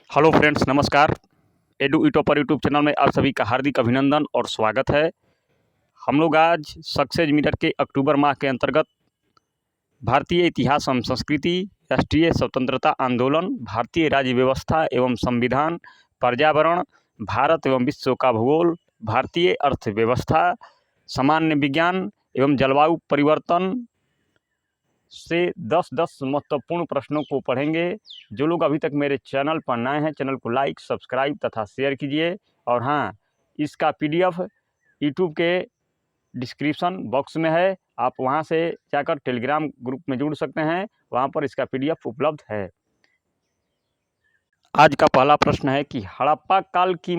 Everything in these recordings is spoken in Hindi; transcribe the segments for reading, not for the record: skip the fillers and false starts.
हेलो फ्रेंड्स, नमस्कार। एडू ईटॉपर यूट्यूब चैनल में आप सभी का हार्दिक अभिनंदन और स्वागत है। हम लोग आज सक्सेस मीटर के अक्टूबर माह के अंतर्गत भारतीय इतिहास एवं संस्कृति, राष्ट्रीय स्वतंत्रता आंदोलन, भारतीय राज्य व्यवस्था एवं संविधान, पर्यावरण, भारत एवं विश्व का भूगोल, भारतीय अर्थव्यवस्था, सामान्य विज्ञान एवं जलवायु परिवर्तन से 10 महत्वपूर्ण प्रश्नों को पढ़ेंगे। जो लोग अभी तक मेरे चैनल पर नए हैं, चैनल को लाइक, सब्सक्राइब तथा शेयर कीजिए। और हाँ, इसका पीडीएफ यूट्यूब के डिस्क्रिप्शन बॉक्स में है, आप वहां से जाकर टेलीग्राम ग्रुप में जुड़ सकते हैं, वहां पर इसका पीडीएफ उपलब्ध है। आज का पहला प्रश्न है कि हड़प्पा काल की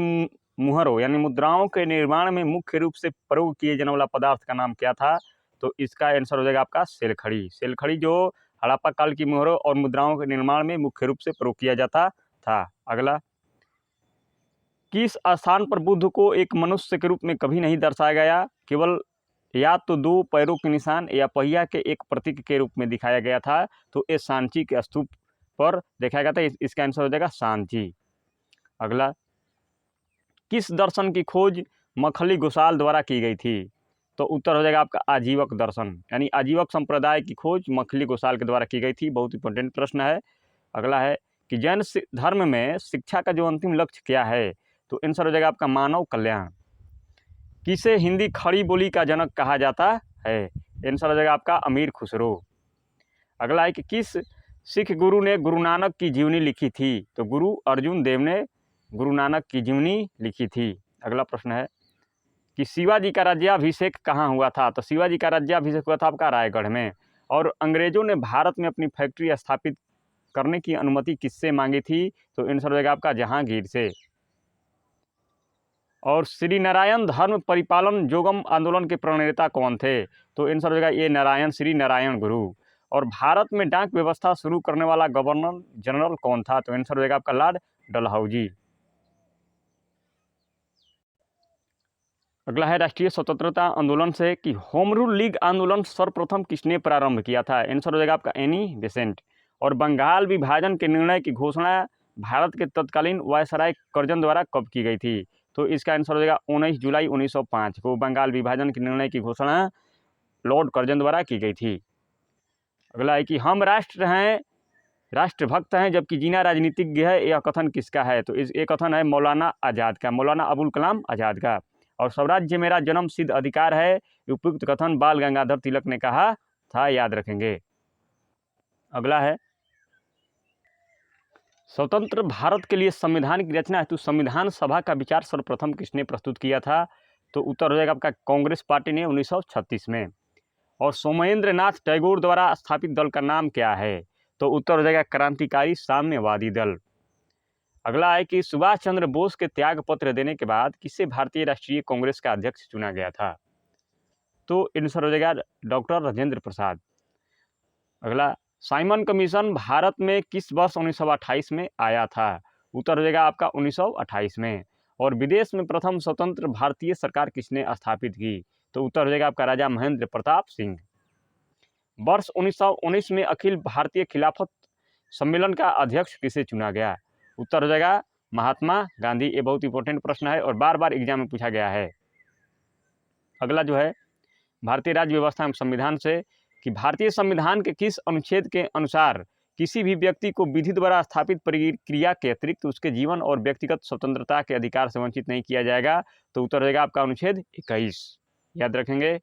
मुहरों यानी मुद्राओं के निर्माण में मुख्य रूप से प्रयोग किए जाने वाला पदार्थ का नाम क्या था? तो इसका आंसर हो जाएगा आपका सेलखड़ी। सेलखड़ी जो हड़प्पा काल की मुहरों और मुद्राओं के निर्माण में मुख्य रूप से प्रयोग किया जाता था। अगला, किस स्थान पर बुद्ध को एक मनुष्य के रूप में कभी नहीं दर्शाया गया, केवल या तो दो पैरों के निशान या पहिया के एक प्रतीक के रूप में दिखाया गया था? तो ये सांची के स्तूप पर देखा गया था। इसका आंसर हो जाएगा सांची। अगला, किस दर्शन की खोज मखली गोसाल द्वारा की गई थी? तो उत्तर हो जाएगा आपका आजीवक दर्शन, यानी आजीवक संप्रदाय की खोज मखली गोसाल के द्वारा की गई थी। बहुत इंपॉर्टेंट प्रश्न है। अगला है कि जैन धर्म में शिक्षा का जो अंतिम लक्ष्य क्या है? तो आंसर हो जाएगा आपका मानव कल्याण। किसे हिंदी खड़ी बोली का जनक कहा जाता है? आंसर हो जाएगा आपका अमीर खुसरो। अगला है कि किस सिख गुरु ने गुरु नानक की जीवनी लिखी थी? तो गुरु अर्जुन देव ने गुरु नानक की जीवनी लिखी थी। अगला प्रश्न है कि शिवाजी का राज्याभिषेक कहाँ हुआ था? तो शिवाजी का राज्याभिषेक हुआ था आपका रायगढ़ में। और अंग्रेजों ने भारत में अपनी फैक्ट्री स्थापित करने की अनुमति किससे मांगी थी? तो आंसर हो जाएगा आपका जहांगीर से। और श्री नारायण धर्म परिपालन जोगम आंदोलन के प्रणेता कौन थे? तो आंसर हो जाएगा ये नारायण, श्री नारायण गुरु। और भारत में डाक व्यवस्था शुरू करने वाला गवर्नर जनरल कौन था? तो आंसर हो जाएगा आपका लॉर्ड डलहौजी। अगला है राष्ट्रीय स्वतंत्रता आंदोलन से कि होम रूल लीग आंदोलन सर्वप्रथम किसने प्रारंभ किया था? आंसर हो जाएगा आपका एनी बेसेंट। और बंगाल विभाजन के निर्णय की घोषणा भारत के तत्कालीन वायसराय कर्जन द्वारा कब की गई थी? तो इसका आंसर हो जाएगा 19 जुलाई 1905 को बंगाल विभाजन के निर्णय की घोषणा लॉर्ड कर्जन द्वारा की गई थी। अगला है कि हम राष्ट्र हैं, राष्ट्रभक्त हैं जबकि जीना राजनीतिज्ञ है, यह कथन किसका है? तो ये कथन है मौलाना आज़ाद का, मौलाना अबुल कलाम आज़ाद का। और स्वराज्य मेरा जन्म सिद्ध अधिकार है, उपयुक्त कथन बाल गंगाधर तिलक ने कहा था, याद रखेंगे। अगला है स्वतंत्र भारत के लिए संविधान की रचना हेतु संविधान सभा का विचार सर्वप्रथम किसने प्रस्तुत किया था? तो उत्तर हो जाएगा आपका कांग्रेस पार्टी ने 1936 में। और सोमेंद्र नाथ टैगोर द्वारा स्थापित दल का नाम क्या है? तो उत्तर हो जाएगा क्रांतिकारी साम्यवादी दल। अगला है कि सुभाष चंद्र बोस के त्याग पत्र देने के बाद किसे भारतीय राष्ट्रीय कांग्रेस का अध्यक्ष चुना गया था? तो आंसर हो जाएगा डॉक्टर राजेंद्र प्रसाद। अगला, साइमन कमीशन भारत में किस वर्ष 1928 में आया था? उत्तर हो जाएगा आपका 1928 में। और विदेश में प्रथम स्वतंत्र भारतीय सरकार किसने स्थापित की? तो उत्तर हो जाएगा आपका राजा महेंद्र प्रताप सिंह। वर्ष 1919 में अखिल भारतीय खिलाफत सम्मेलन का अध्यक्ष किसे चुना गया? उत्तर हो जाएगा महात्मा गांधी। ये बहुत इंपॉर्टेंट प्रश्न है और बार बार एग्जाम में पूछा गया है। अगला जो है भारतीय राज्य व्यवस्था एवं संविधान से कि भारतीय संविधान के किस अनुच्छेद के अनुसार किसी भी व्यक्ति को विधि द्वारा स्थापित प्रक्रिया के अतिरिक्त उसके जीवन और व्यक्तिगत स्वतंत्रता के अधिकार से वंचित नहीं किया जाएगा? तो उत्तर रहेगा आपका अनुच्छेद 21, याद रखेंगे।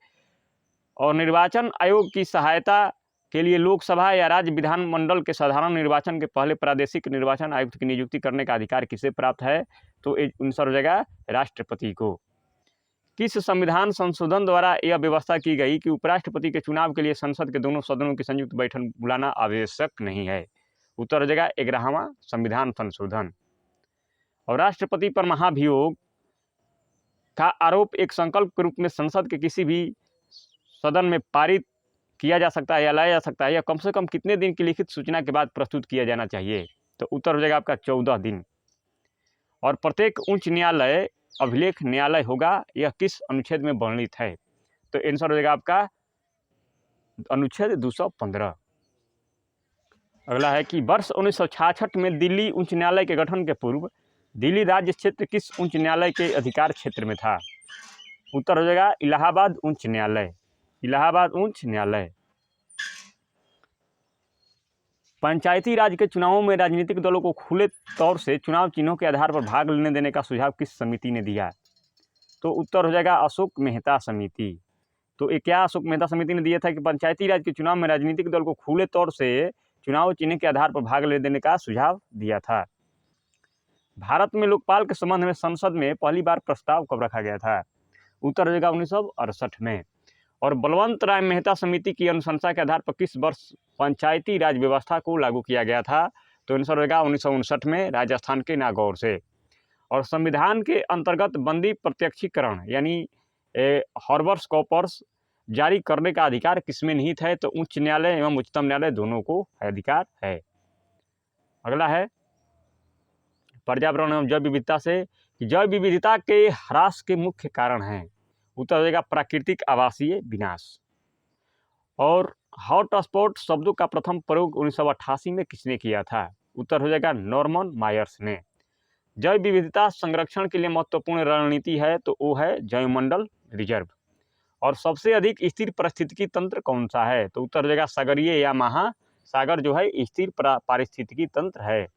और निर्वाचन आयोग की सहायता के लिए लोकसभा या राज्य विधानमंडल के साधारण निर्वाचन के पहले प्रादेशिक निर्वाचन आयुक्त की नियुक्ति करने का अधिकार किसे प्राप्त है? तो आंसर हो जाएगा राष्ट्रपति को। किस संविधान संशोधन द्वारा यह व्यवस्था की गई कि उपराष्ट्रपति के चुनाव के लिए संसद के दोनों सदनों की संयुक्त बैठक बुलाना आवश्यक नहीं है? उत्तर हो जाएगा 11वां संविधान संशोधन। और राष्ट्रपति पर महाभियोग का आरोप एक संकल्प के रूप में संसद के किसी भी सदन में पारित किया जा सकता है या लाया जा सकता है, या कम से कम कितने दिन की लिखित सूचना के बाद प्रस्तुत किया जाना चाहिए? तो उत्तर हो जाएगा आपका 14 दिन। और प्रत्येक उच्च न्यायालय अभिलेख न्यायालय होगा, यह किस अनुच्छेद में वर्णित है? तो आंसर हो जाएगा आपका अनुच्छेद 215। अगला है कि वर्ष 1966 में दिल्ली उच्च न्यायालय के गठन के पूर्व दिल्ली राज्य क्षेत्र किस उच्च न्यायालय के अधिकार क्षेत्र में था? उत्तर हो जाएगा इलाहाबाद उच्च न्यायालय। इलाहाबाद उच्च न्यायालय। पंचायती राज के चुनावों में राजनीतिक दलों को खुले तौर से चुनाव चिन्हों के आधार पर भाग लेने देने का सुझाव किस समिति ने दिया? तो उत्तर हो जाएगा अशोक मेहता समिति। तो ये क्या अशोक मेहता समिति ने दिया था कि पंचायती राज के चुनाव में राजनीतिक दल को खुले तौर से चुनाव चिन्ह के आधार पर भाग लेने देने का सुझाव दिया था। भारत में लोकपाल के संबंध में संसद में पहली बार प्रस्ताव कब रखा गया था? उत्तर हो जाएगा 1968 में। और बलवंत राय मेहता समिति की अनुशंसा के आधार पर किस वर्ष पंचायती राज व्यवस्था को लागू किया गया था? तो आंसर होगा 1959 में राजस्थान के नागौर से। और संविधान के अंतर्गत बंदी प्रत्यक्षीकरण यानी हॉर्बर्स कॉपर्स जारी करने का अधिकार किसमें निहित है? तो उच्च न्यायालय एवं उच्चतम न्यायालय दोनों को अधिकार है। अगला है पर्यावरण एवं जैव विविधता से कि जैव विविधता के ह्रास के मुख्य कारण हैं। उत्तर हो जाएगा प्राकृतिक आवासीय विनाश। और हॉटस्पॉट शब्दों का प्रथम प्रयोग 1988 में किसने किया था? उत्तर हो जाएगा नॉर्मन मायर्स ने। जैव विविधता संरक्षण के लिए महत्वपूर्ण रणनीति है तो वो है जैवमंडल रिजर्व। और सबसे अधिक स्थिर पारिस्थितिकी तंत्र कौन सा है? तो उत्तर हो जाएगा सागरीय या महासागर जो है स्थिर पारिस्थितिकी तंत्र है।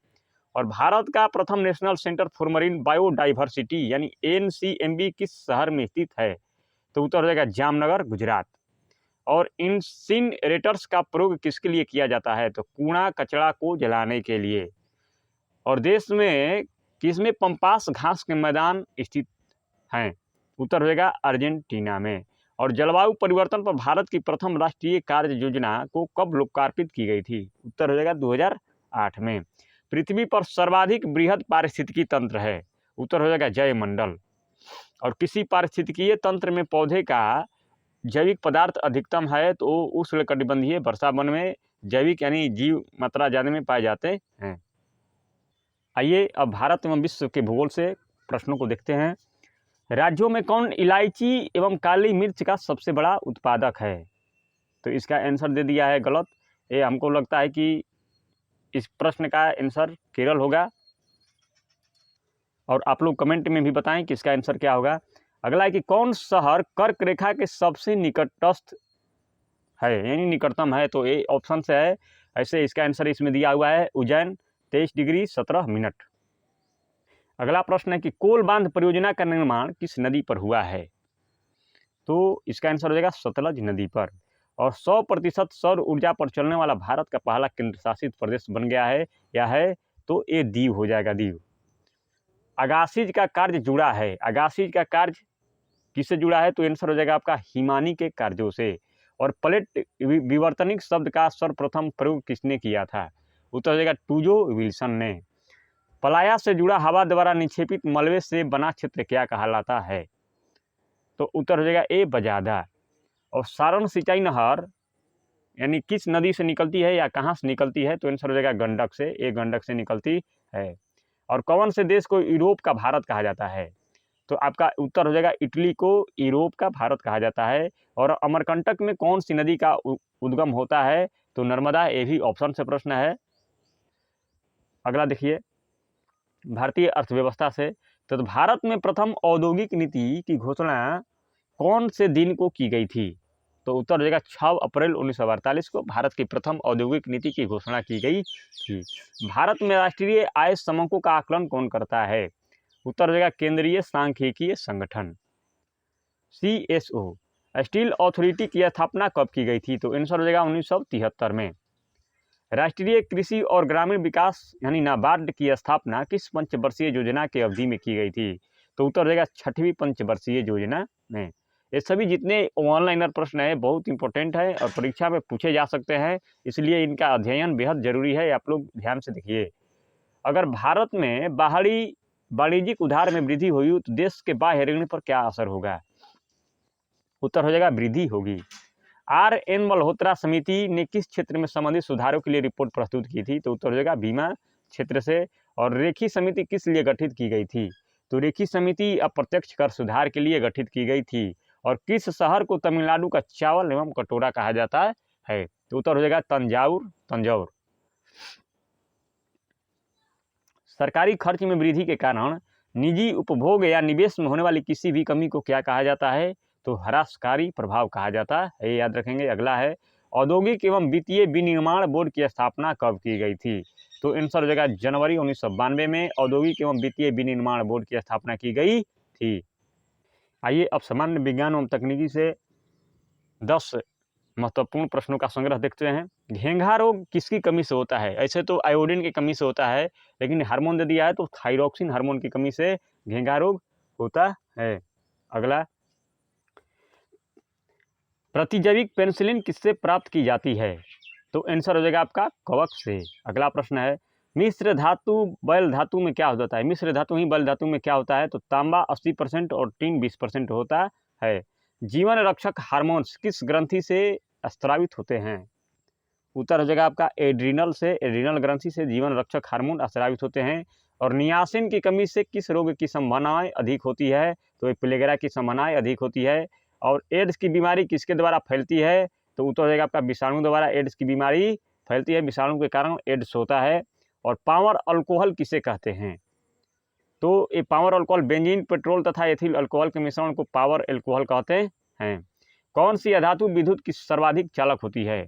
और भारत का प्रथम national centre for marine biodiversity यानी NCMB किस शहर में स्थित है? तो उत्तर हो जाएगा जामनगर गुजरात। और इंसिनरेटर्स का प्रयोग किसके लिए किया जाता है? तो कूड़ा कचरा को जलाने के लिए। और देश में किसमें पंपास घास के मैदान स्थित हैं? उत्तर हो जाएगा अर्जेंटीना में। और जलवायु परिवर्तन पर भारत की प्रथम राष्ट्रीय कार्य योजना को कब लोकार्पित की गई थी? उत्तर हो जाएगा 2008 में। पृथ्वी पर सर्वाधिक बृहद पारिस्थितिकी तंत्र है। उत्तर हो जाएगा जैवमंडल। और किसी पारिस्थितिकीय तंत्र में पौधे का जैविक पदार्थ अधिकतम है तो उष्णकटिबंधीय वर्षा वन में जैविक यानी जीव मात्रा ज़्यादा में पाए जाते हैं। आइए अब भारत एवं विश्व के भूगोल से प्रश्नों को देखते हैं। राज्यों में कौन इलायची एवं काली मिर्च का सबसे बड़ा उत्पादक है? तो इसका आंसर दे दिया है गलत। ये हमको लगता है कि इस प्रश्न का आंसर केरल होगा। और आप लोग कमेंट में भी बताएं कि इसका आंसर क्या होगा। अगला है कि कौन शहर कर्क रेखा के सबसे निकटस्थ है यानी निकटतम है? तो ये ऑप्शन से है। ऐसे इसका आंसर इसमें दिया हुआ है उज्जैन 23 डिग्री 17 मिनट। अगला प्रश्न है कि कोल बांध परियोजना का निर्माण किस नदी पर हुआ है? तो इसका आंसर हो जाएगा सतलज नदी पर। और 100% सौर ऊर्जा पर चलने वाला भारत का पहला केंद्र शासित प्रदेश बन गया है या है? तो ये दीव हो जाएगा दीव। अगासीज का कार्य जुड़ा है। अगासीज का कार्य किससे जुड़ा है? तो आंसर हो जाएगा आपका हिमानी के कार्यों से। और प्लेट विवर्तनिक शब्द का सर्वप्रथम प्रयोग किसने किया था? उत्तर हो जाएगा टूजो विल्सन ने। पलाया से जुड़ा हवा द्वारा निक्षेपित मलबे से बना क्षेत्र क्या कहलाता है? तो उत्तर हो जाएगा ए बजादा। और सारण सिंचाई नहर यानी किस नदी से निकलती है या कहाँ से निकलती है? तो आंसर हो जाएगा गंडक से। ए गंडक से निकलती है। और कौन से देश को यूरोप का भारत कहा जाता है? तो आपका उत्तर हो जाएगा इटली को यूरोप का भारत कहा जाता है। और अमरकंटक में कौन सी नदी का उद्गम होता है? तो नर्मदा। ये भी ऑप्शन से प्रश्न है। अगला देखिए भारतीय अर्थव्यवस्था से। तो भारत में प्रथम औद्योगिक नीति की घोषणा कौन से दिन को की गई थी? तो उत्तर हो जाएगा 6 अप्रैल 1948 को भारत की प्रथम औद्योगिक नीति की घोषणा की गई थी। भारत में राष्ट्रीय आय समकों का आकलन कौन करता है? उत्तर हो जाएगा केंद्रीय सांख्यिकीय संगठन CSO। स्टील अथॉरिटी की स्थापना कब की गई थी? तो आंसर हो जाएगा 1973 में। राष्ट्रीय कृषि और ग्रामीण विकास यानी नाबार्ड की स्थापना किस पंचवर्षीय योजना की अवधि में की गई थी? तो उत्तर हो जाएगा 6वीं पंचवर्षीय योजना में। ये सभी जितने ऑनलाइनर प्रश्न है बहुत इंपॉर्टेंट है और परीक्षा में पूछे जा सकते हैं, इसलिए इनका अध्ययन बेहद जरूरी है। आप लोग ध्यान से देखिए। अगर भारत में बाहरी वाणिज्यिक उधार में वृद्धि हुई तो देश के बाह्य ऋण पर क्या असर होगा? उत्तर हो जाएगा वृद्धि होगी। RN मल्होत्रा समिति ने किस क्षेत्र में संबंधित सुधारों के लिए रिपोर्ट प्रस्तुत की थी? तो उत्तर हो जाएगा बीमा क्षेत्र से। और रेखी समिति किस लिए गठित की गई थी? तो रेखी समिति अप्रत्यक्ष कर सुधार के लिए गठित की गई थी। और किस शहर को तमिलनाडु का चावल एवं कटोरा कहा जाता है? तो उत्तर हो जाएगा तंजाउर। सरकारी खर्च में वृद्धि के कारण निजी उपभोग या निवेश में होने वाली किसी भी कमी को क्या कहा जाता है? तो ह्रासकारी प्रभाव कहा जाता है, ये याद रखेंगे। अगला है, औद्योगिक एवं वित्तीय विनिर्माण बोर्ड की स्थापना कब की गई थी? तो आंसर हो जाएगा जनवरी 1992 में औद्योगिक एवं वित्तीय विनिर्माण बोर्ड की स्थापना की गई थी। आइए अब सामान्य विज्ञान एवं तकनीकी से 10 महत्वपूर्ण प्रश्नों का संग्रह देखते हैं। घेंघा रोग किसकी कमी से होता है? ऐसे तो आयोडीन की कमी से होता है, लेकिन हार्मोन दे दिया है तो थायरॉक्सिन हार्मोन की कमी से घेंघा रोग होता है। अगला, प्रतिजैविक पेनिसिलिन किससे प्राप्त की जाती है? तो आंसर हो जाएगा आपका कवक से। अगला प्रश्न है, मिश्र धातु बैल धातु में क्या होता है? मिश्र धातु ही बैल धातु में क्या होता है? तो तांबा 80% और टीन 20% होता है। जीवन रक्षक हार्मोन्स किस ग्रंथि से स्रावित होते हैं? उत्तर हो जाएगा आपका एड्रिनल से। एड्रिनल ग्रंथि से जीवन रक्षक हार्मोन स्रावित होते हैं। और नियासिन की कमी से किस रोग की संभावनाएं अधिक होती है? तो प्लेगरा की संभावनाएं अधिक होती है। और एड्स की बीमारी किसके द्वारा फैलती है? तो उत्तर हो जाएगा आपका विषाणु द्वारा एड्स की बीमारी फैलती है, विषाणु के कारण एड्स होता है। और पावर अल्कोहल किसे कहते हैं? तो ये पावर अल्कोहल बेंजीन, पेट्रोल तथा एथिल अल्कोहल के मिश्रण को पावर अल्कोहल कहते हैं। कौन सी अधातु विद्युत की सर्वाधिक चालक होती है?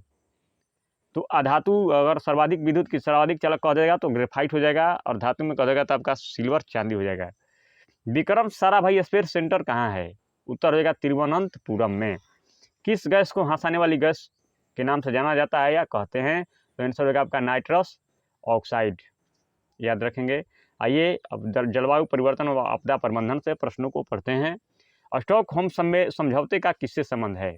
तो अधातु अगर सर्वाधिक विद्युत की सर्वाधिक चालक कह देगा तो ग्रेफाइट हो जाएगा, और धातु में कह देगा तो आपका सिल्वर चांदी हो जाएगा। विक्रम साराभाई स्पेस सेंटर कहाँ है? उत्तर हो जाएगा तिरुवनंतपुरम में। किस गैस को हंसाने वाली गैस के नाम से जाना जाता है या कहते हैं? तो आंसर होगा आपका नाइट्रस ऑक्साइड, याद रखेंगे। आइए अब जलवायु परिवर्तन व आपदा प्रबंधन से प्रश्नों को पढ़ते हैं। स्टॉकहोम समझौते का किससे संबंध है?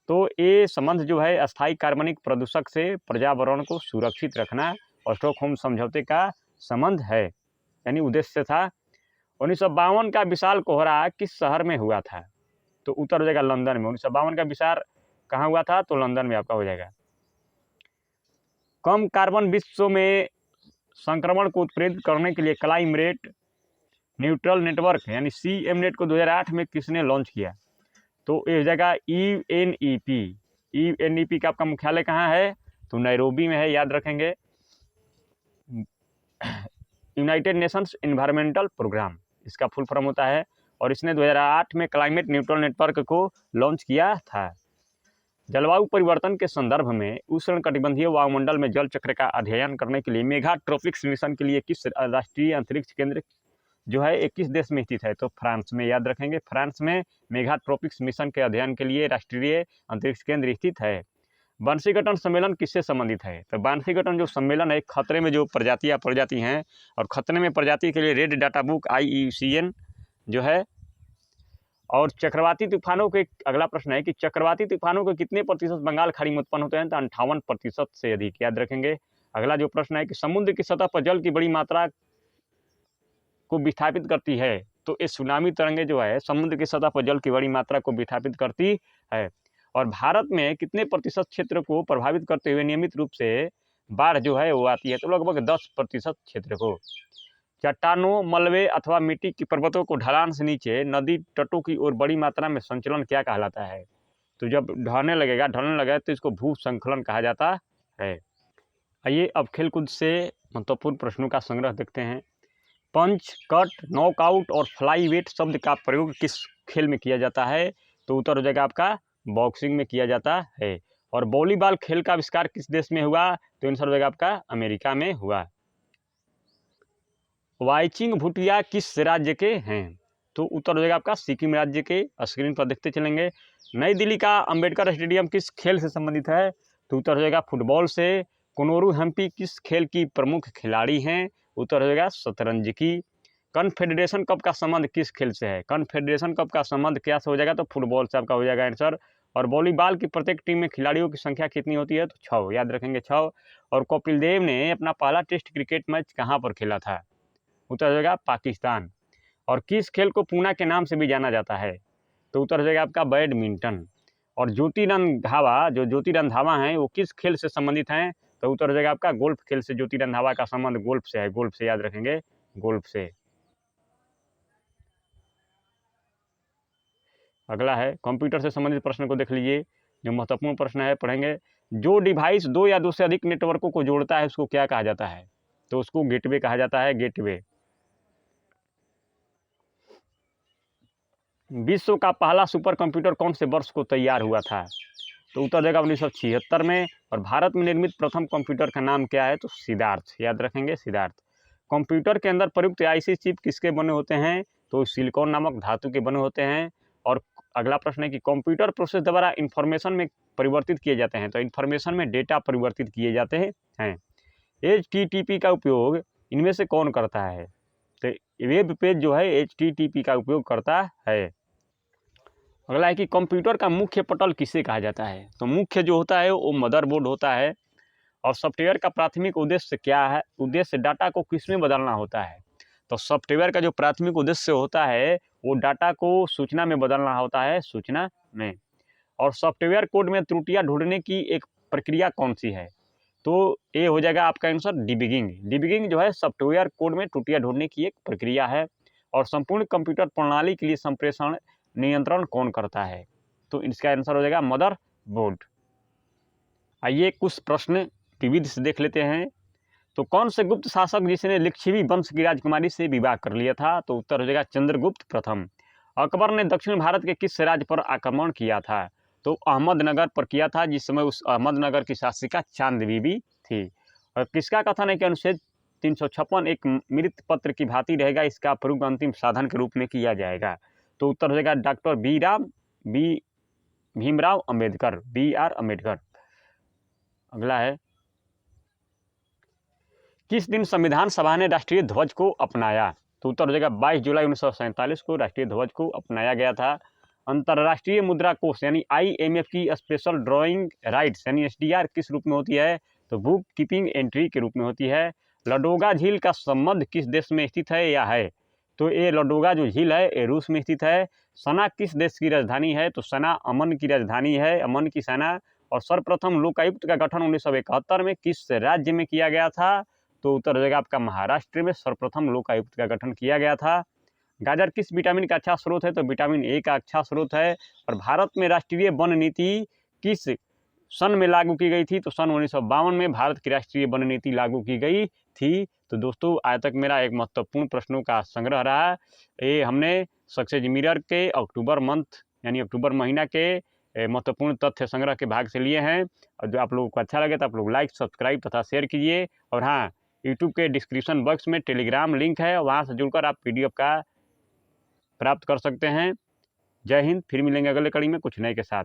तो ये संबंध जो है अस्थायी कार्बनिक प्रदूषक से पर्यावरण को सुरक्षित रखना स्टॉकहोम समझौते का संबंध है, यानी उद्देश्य था। 1952 का विशाल कोहरा किस शहर में हुआ था? तो उत्तर हो जाएगा लंदन में। 1952 का विशाल कहाँ हुआ था? तो लंदन में आपका हो जाएगा। कम कार्बन विश्व में संक्रमण को उत्प्रेरित करने के लिए क्लाइमेट न्यूट्रल नेटवर्क यानी CMNet को 2008 में किसने लॉन्च किया? तो ये हो जाएगा UNEP। UNEP का आपका मुख्यालय कहाँ है? तो नैरोबी में है, याद रखेंगे। यूनाइटेड नेशंस एनवायरमेंटल प्रोग्राम इसका फुल फॉर्म होता है, और इसने 2008 में क्लाइमेट न्यूट्रल नेटवर्क को लॉन्च किया था। जलवायु परिवर्तन के संदर्भ में उष्णकटिबंधीय वायुमंडल में जल चक्र का अध्ययन करने के लिए मेगाट्रोपिक्स मिशन के लिए किस राष्ट्रीय अंतरिक्ष केंद्र जो है 21 देश में स्थित है? तो फ्रांस में, याद रखेंगे। फ्रांस में मेगाट्रोपिक्स मिशन के अध्ययन के लिए राष्ट्रीय अंतरिक्ष केंद्र स्थित है। वार्षिकटन सम्मेलन किससे संबंधित है? तो वार्षिकटन जो सम्मेलन है खतरे में जो प्रजाति हैं, और खतरे में प्रजाति के लिए रेड डाटा बुक IUCN जो है। और चक्रवाती तूफानों के, अगला प्रश्न है कि चक्रवाती तूफानों के कितने प्रतिशत बंगाल खाड़ी में उत्पन्न होते हैं? तो 58% से अधिक, याद रखेंगे। अगला जो प्रश्न है कि समुद्र की सतह पर जल की बड़ी मात्रा को विस्थापित करती है, तो ये सुनामी तरंगे जो है समुद्र की सतह पर जल की बड़ी मात्रा को विस्थापित करती है। और भारत में कितने प्रतिशत क्षेत्र को प्रभावित करते हुए नियमित रूप से बाढ़ जो है वो आती है? तो लगभग 10% क्षेत्र को। चट्टानों, मलबे अथवा मिट्टी की पर्वतों को ढलान से नीचे नदी तटों की ओर बड़ी मात्रा में संचलन क्या कहलाता है? तो जब ढलने लगेगा तो इसको भूस्खलन कहा जाता है। आइए अब खेलकूद से महत्वपूर्ण प्रश्नों का संग्रह देखते हैं। पंच, कट, नॉकआउट और फ्लाईवेट शब्द का प्रयोग किस खेल में किया जाता है? तो उत्तर हो जाएगा आपका बॉक्सिंग में किया जाता है। और वॉलीबॉल खेल का आविष्कार किस देश में हुआ? तो आंसर हो जाएगा आपका अमेरिका में हुआ। वाईचिंग भूटिया किस राज्य के हैं? तो उत्तर हो जाएगा आपका सिक्किम राज्य के। स्क्रीन पर देखते चलेंगे। नई दिल्ली का अंबेडकर स्टेडियम किस खेल से संबंधित है? तो उत्तर हो जाएगा फुटबॉल से। कोनोरू हम्पी किस खेल की प्रमुख खिलाड़ी हैं? उत्तर हो जाएगा शतरंज की। कन्फेडरेशन कप का संबंध किस खेल से है? कन्फेडरेशन कप का संबंध क्या से हो जाएगा? तो फुटबॉल से आपका हो जाएगा आंसर। और वॉलीबॉल की प्रत्येक टीम में खिलाड़ियों की संख्या कितनी होती है? तो 6, याद रखेंगे 6। और कपिल देव ने अपना पहला टेस्ट क्रिकेट मैच कहाँ पर खेला था? उत्तर हो जाएगा पाकिस्तान। और किस खेल को पूना के नाम से भी जाना जाता है? तो उत्तर हो जाएगा आपका बैडमिंटन। और ज्योति रंधावा हैं वो किस खेल से संबंधित हैं? तो उत्तर हो जाएगा आपका गोल्फ खेल से। ज्योति रंधावा का संबंध गोल्फ से है, गोल्फ से, याद रखेंगे, गोल्फ से। अगला है कंप्यूटर से संबंधित प्रश्न को देख लीजिए, जो महत्वपूर्ण प्रश्न है पढ़ेंगे। जो डिवाइस 2 या 2 से अधिक नेटवर्कों को जोड़ता है उसको क्या कहा जाता है? तो उसको गेटवे कहा जाता है, गेटवे। विश्व का पहला सुपर कंप्यूटर कौन से वर्ष को तैयार हुआ था? तो उत्तर देगा 1976 में। और भारत में निर्मित प्रथम कंप्यूटर का नाम क्या है? तो सिद्धार्थ, याद रखेंगे सिद्धार्थ। कंप्यूटर के अंदर प्रयुक्त आईसी चिप किसके बने होते हैं? तो सिलिकॉन नामक धातु के बने होते हैं। और अगला प्रश्न है कि कंप्यूटर प्रोसेस द्वारा इंफॉर्मेशन में परिवर्तित किए जाते हैं, तो इंफॉर्मेशन में डेटा परिवर्तित किए जाते हैं। HTTP का उपयोग इनमें से कौन करता है? तो वेब पेज जो है HTTP का उपयोग करता है। अगला है कि कंप्यूटर का मुख्य पटल किसे कहा जाता है? तो मुख्य जो होता है वो मदरबोर्ड होता है। और सॉफ्टवेयर का प्राथमिक उद्देश्य क्या है? उद्देश्य डाटा को किस में बदलना होता है? तो सॉफ्टवेयर का जो प्राथमिक उद्देश्य होता है वो डाटा को सूचना में बदलना होता है, सूचना में। और सॉफ्टवेयर कोड में त्रुटियां ढूंढने की एक प्रक्रिया कौन सी है? तो ये हो जाएगा आपका आंसर डिबगिंग। डिबगिंग जो है सॉफ्टवेयर कोड में त्रुटियां ढूंढने की एक प्रक्रिया है। और संपूर्ण कंप्यूटर प्रणाली के लिए संप्रेषण नियंत्रण कौन करता है? तो इसका आंसर हो जाएगा मदर बोर्ड। आइए कुछ प्रश्न विविध से देख लेते हैं। तो कौन से गुप्त शासक जिसने लिच्छवी वंश की राजकुमारी से विवाह कर लिया था? तो उत्तर हो जाएगा चंद्रगुप्त प्रथम। अकबर ने दक्षिण भारत के किस राज्य पर आक्रमण किया था? तो अहमदनगर पर किया था, जिस समय उस अहमदनगर की शासिका चांद बीबी थी। और किसका कथन है कि अनुच्छेद 356 एक मृत पत्र की भांति रहेगा, इसका प्रयोग अंतिम साधन के रूप में किया जाएगा? तो उत्तर हो जाएगा डॉक्टर भीमराव अंबेडकर, BR अम्बेडकर। अगला है किस दिन संविधान सभा ने राष्ट्रीय ध्वज को अपनाया? तो उत्तर हो जाएगा 22 जुलाई 1947 को राष्ट्रीय ध्वज को अपनाया गया था। अंतर्राष्ट्रीय मुद्रा कोष यानी IMF की स्पेशल ड्राइंग राइट्स यानी SDR किस रूप में होती है? तो बुक कीपिंग एंट्री के रूप में होती है। लडोगा झील का संबंध किस देश में स्थित है या है? तो ये लडोगा जो झील है ये रूस में स्थित है। सना किस देश की राजधानी है? तो सना अमन की राजधानी है, अमन की सना। और सर्वप्रथम लोकायुक्त का गठन 1971 में किस राज्य में किया गया था? तो उत्तर हो जाएगा आपका महाराष्ट्र में सर्वप्रथम लोकायुक्त का गठन किया गया था। गाजर किस विटामिन का अच्छा स्रोत है? तो विटामिन A का अच्छा स्रोत है। और भारत में राष्ट्रीय वन नीति किस सन में लागू की गई थी? तो सन 1952 में भारत की राष्ट्रीय वन नीति लागू की गई थी। तो दोस्तों आज तक मेरा एक महत्वपूर्ण प्रश्नों का संग्रह रहा। ये हमने सक्सेस मिरर के अक्टूबर मंथ यानी अक्टूबर महीना के महत्वपूर्ण तथ्य संग्रह के भाग से लिए हैं। और जो आप लोगों को अच्छा लगे तो आप लोग लाइक, सब्सक्राइब तथा शेयर कीजिए। और हाँ, यूट्यूब के डिस्क्रिप्शन बॉक्स में टेलीग्राम लिंक है, वहाँ से जुड़कर आप PDF का प्राप्त कर सकते हैं। जय हिंद, फिर मिलेंगे अगले कड़ी में कुछ नए के साथ।